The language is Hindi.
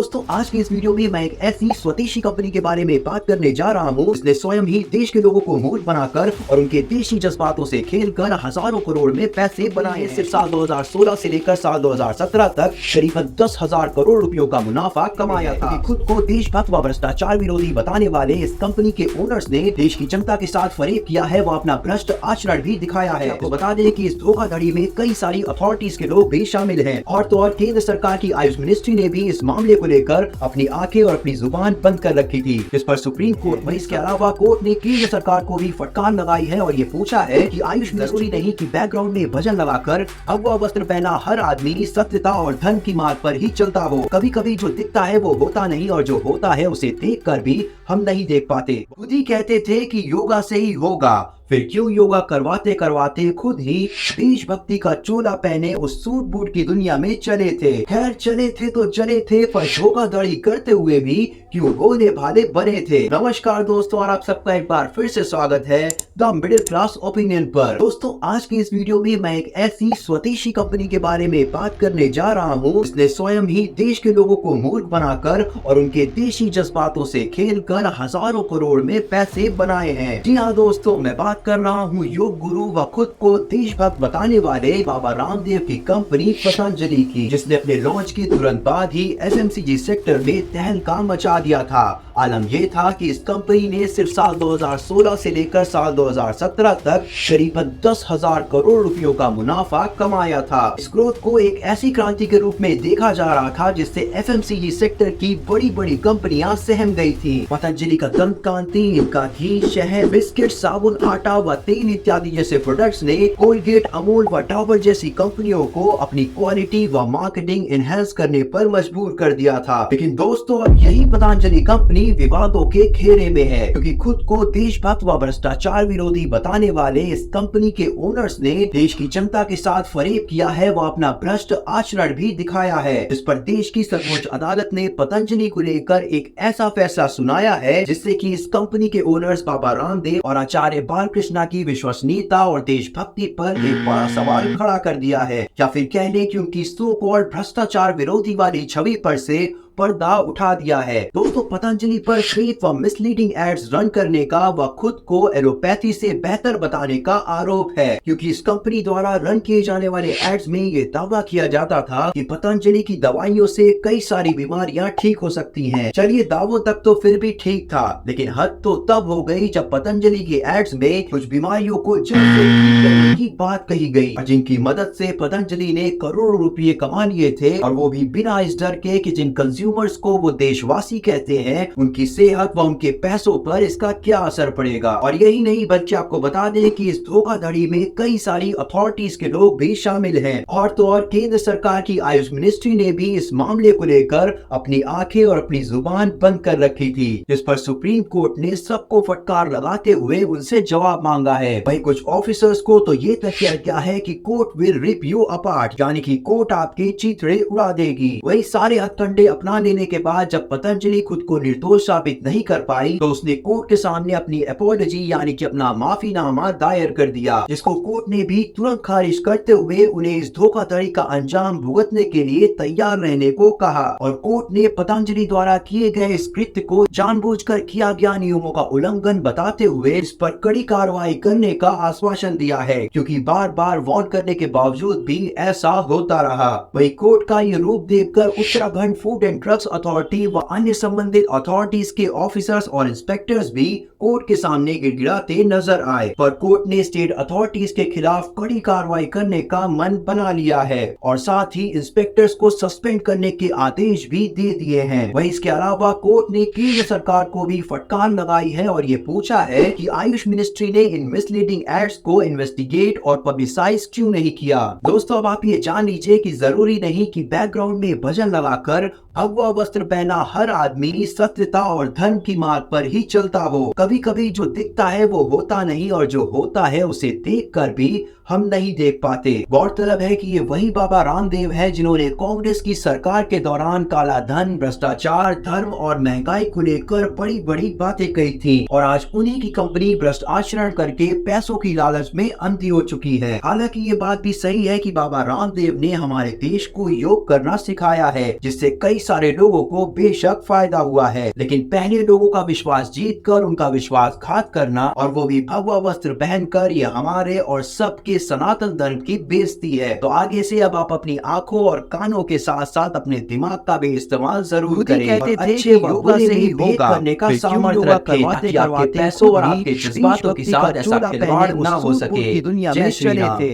दोस्तों आज की इस वीडियो में मैं एक ऐसी स्वदेशी कंपनी के बारे में बात करने जा रहा हूँ जिसने स्वयं ही देश के लोगों को मूर्ख बनाकर और उनके देशी जज्बातों से खेलकर हजारों करोड़ में पैसे बनाए। सिर्फ साल 2016 से लेकर साल 2017 तक करीबन 10,000 करोड़ रुपयों का मुनाफा कमाया था। खुद को देशभक्त व भ्रष्टाचार विरोधी बताने वाले इस कंपनी के ओनर्स ने देश की जनता के साथ फरेब किया है व अपना भ्रष्ट आचरण भी दिखाया है। आपको बता दें कि इस धोखाधड़ी में कई सारी अथॉरिटीज के लोग भी शामिल हैं और तो और केंद्र सरकार की आयुष मिनिस्ट्री ने भी इस मामले को लेकर अपनी आंखें और अपनी जुबान बंद कर रखी थी, जिस पर सुप्रीम कोर्ट में इसके अलावा कोर्ट ने केंद्र सरकार को भी फटकार लगाई है और ये पूछा है कि आयुष जरूरी नहीं कि बैकग्राउंड में भजन लगाकर भगवा वस्त्र पहना हर आदमी सत्यता और धर्म की मार्ग पर ही चलता हो। कभी कभी जो दिखता है वो होता नहीं और जो होता है उसे देखकर भी हम नहीं देख पाते। खुद ही कहते थे कि योगा से ही होगा, फिर क्यों योगा करवाते करवाते खुद ही देशभक्ति का चोला पहने उस सूट बूट की दुनिया में चले थे। खैर चले थे तो चले थे, पर धोखाधड़ी करते हुए भी क्यों भोले भाले बने थे। नमस्कार दोस्तों, और आप सबका एक बार फिर से स्वागत है द मिडिल क्लास ओपिनियन पर। दोस्तों आज की इस वीडियो में मैं एक ऐसी स्वदेशी कंपनी के बारे में बात करने जा रहा हूँ जिसने स्वयं ही देश के लोगों को मूर्ख बनाकर और उनके देशी जज्बातों से खेलकर हजारों करोड़ में पैसे बनाए हैं। जी हाँ दोस्तों, मैं बात कर रहा हूँ योग गुरु व खुद को देशभक्त बताने वाले बाबा रामदेव की कंपनी पतंजलि की, जिसने अपने लॉन्च के तुरंत बाद ही एफएमसीजी सेक्टर में तहलका मचा दिया था। आलम यह था कि इस कंपनी ने सिर्फ साल 2016 से लेकर साल 2017 तक करीबन 10,000 करोड़ रुपयों का मुनाफा कमाया था। इस ग्रोथ को एक ऐसी क्रांति के रूप में देखा जा रहा था जिससे एफएमसीजी सेक्टर की बड़ी बड़ी कंपनियां सहम गई थी। पतंजलि का दंत कांति, इनका घी, शहद, बिस्किट, साबुन, आटा व तेल इत्यादि जैसे प्रोडक्ट्स ने कोलगेट, अमूल व डाबर जैसी कंपनियों को अपनी क्वालिटी व मार्केटिंग एनहांस करने पर मजबूर कर दिया था। लेकिन दोस्तों अब यही पतंजलि कंपनी विवादों के घेरे में है, क्योंकि खुद को देशभक्त व भ्रष्टाचार विरोधी बताने वाले इस कंपनी के ओनर्स ने देश की जनता के साथ फरेब किया है व अपना भ्रष्ट आचरण भी दिखाया है। इस पर देश की सर्वोच्च अदालत ने पतंजलि को लेकर एक ऐसा फैसला सुनाया है जिससे कि इस कंपनी के ओनर्स बाबा रामदेव और आचार्य बालकृष्ण की विश्वसनीयता और देशभक्ति पर एक बड़ा सवाल खड़ा कर दिया है, या फिर कह ले कि उनकी सो कॉल्ड भ्रष्टाचार विरोधी वाली छवि पर से पर्दा उठा दिया है। दोस्तों पतंजलि पर फेक व मिसलीडिंग एड्स रन करने का व खुद को एलोपैथी से बेहतर बताने का आरोप है, क्योंकि इस कंपनी द्वारा रन किए जाने वाले एड्स में ये दावा किया जाता था कि पतंजलि की दवाइयों से कई सारी बीमारियां ठीक हो सकती हैं। चलिए दावों तक तो फिर भी ठीक था, लेकिन हद तो तब हो गई जब पतंजलि के एड्स में कुछ बीमारियों को जड़ से ठीक करने की बात कही गई, जिनकी मदद से पतंजलि ने करोड़ों रुपये कमा लिए थे, और वो भी बिना इस डर के कि जिन कंज्यूमर्स को वो देशवासी कहते हैं उनकी सेहत व उनके पैसों पर इसका क्या असर पड़ेगा। और यही नहीं बल्कि आपको बता दें कि इस धोखाधड़ी में कई सारी अथॉरिटीज के लोग भी शामिल हैं, और तो और केंद्र सरकार की आयुष मिनिस्ट्री ने भी इस मामले को लेकर अपनी आंखें और अपनी जुबान बंद कर रखी थी, जिस पर सुप्रीम कोर्ट ने सबको फटकार लगाते हुए उनसे जवाब मांगा है। वही कुछ ऑफिसर्स को तो ये तक किया गया है कि court will rip you apart, यानी कि कोर्ट आपके चीथड़े उड़ा देगी। वही सारे हथकंडे अपना लेने के बाद जब पतंजलि खुद को निर्दोष साबित नहीं कर पाई तो उसने कोर्ट के सामने अपनी अपॉलजी यानी कि अपना माफीनामा दायर कर दिया, जिसको कोर्ट ने भी तुरंत खारिज करते हुए उन्हें इस धोखाधड़ी का अंजाम भुगतने के लिए तैयार रहने को कहा। और कोर्ट ने पतंजलि द्वारा किए गए इस कृत्य को जानबूझकर किया गया नियमों का उल्लंघन बताते हुए इस पर कड़ी कार्रवाई करने का आश्वासन दिया है, क्योंकि बार बार वार्न करने के बावजूद भी ऐसा होता रहा। वही कोर्ट का ये रूप देखकर Uttarakhand food and drugs authority व अन्य संबंधित अथॉरिटीज के ऑफिसर्स और इंस्पेक्टर्स भी कोर्ट के सामने गिड़गिड़ाते नजर आए, पर कोर्ट ने स्टेट अथॉरिटीज के खिलाफ कड़ी कार्रवाई करने का मन बना लिया है और साथ ही इंस्पेक्टर्स को सस्पेंड करने के आदेश भी दे दिए हैं। वहीं इसके अलावा कोर्ट ने केंद्र सरकार को भी फटकार लगाई है और ये पूछा है कि आयुष मिनिस्ट्री ने इन मिसलीडिंग एड्स को इन्वेस्टिगेट और पब्लिसाइज क्यों नहीं किया। दोस्तों अब आप ये जान लीजिए कि जरूरी नहीं कि बैकग्राउंड में भजन लगाकर भगवा वस्त्र पहना हर आदमी सत्यता और धर्म की मार्ग पर ही चलता हो। कभी कभी जो दिखता है वो होता नहीं और जो होता है उसे देखकर भी हम नहीं देख पाते। गौरतलब है कि ये वही बाबा रामदेव है जिन्होंने कांग्रेस की सरकार के दौरान काला धन, भ्रष्टाचार, धर्म और महंगाई को लेकर बड़ी बड़ी बातें कही थी, और आज उन्हीं की कंपनी भ्रष्ट आचरण करके पैसों की लालच में अंधी हो चुकी है। हालांकि ये बात भी सही है कि बाबा रामदेव ने हमारे देश को योग करना सिखाया है, जिससे कई सारे सारे लोगों को बेशक फायदा हुआ है, लेकिन पहले लोगों का विश्वास जीतकर उनका विश्वासघात करना, और वो भी भगवा वस्त्र पहनकर, ये हमारे और सबके सनातन धर्म की बेइज्जती है। तो आगे से अब आप अपनी आंखों और कानों के साथ साथ अपने दिमाग का भी इस्तेमाल जरूर करें। कहते थे अच्छे कि योगा से ही भेद होगा, करने का फिर क्यों सामर्थ्य योगा रखें, करवाते ताकि आपके करवाते पैसों और खुद ही आपके जज्बातों के देशभक्ति का साथ ऐसा चोला खिलवाड़ पहने ना उस हो सूटबूट सके। की दुनिया जय में श्री चले राम। थे।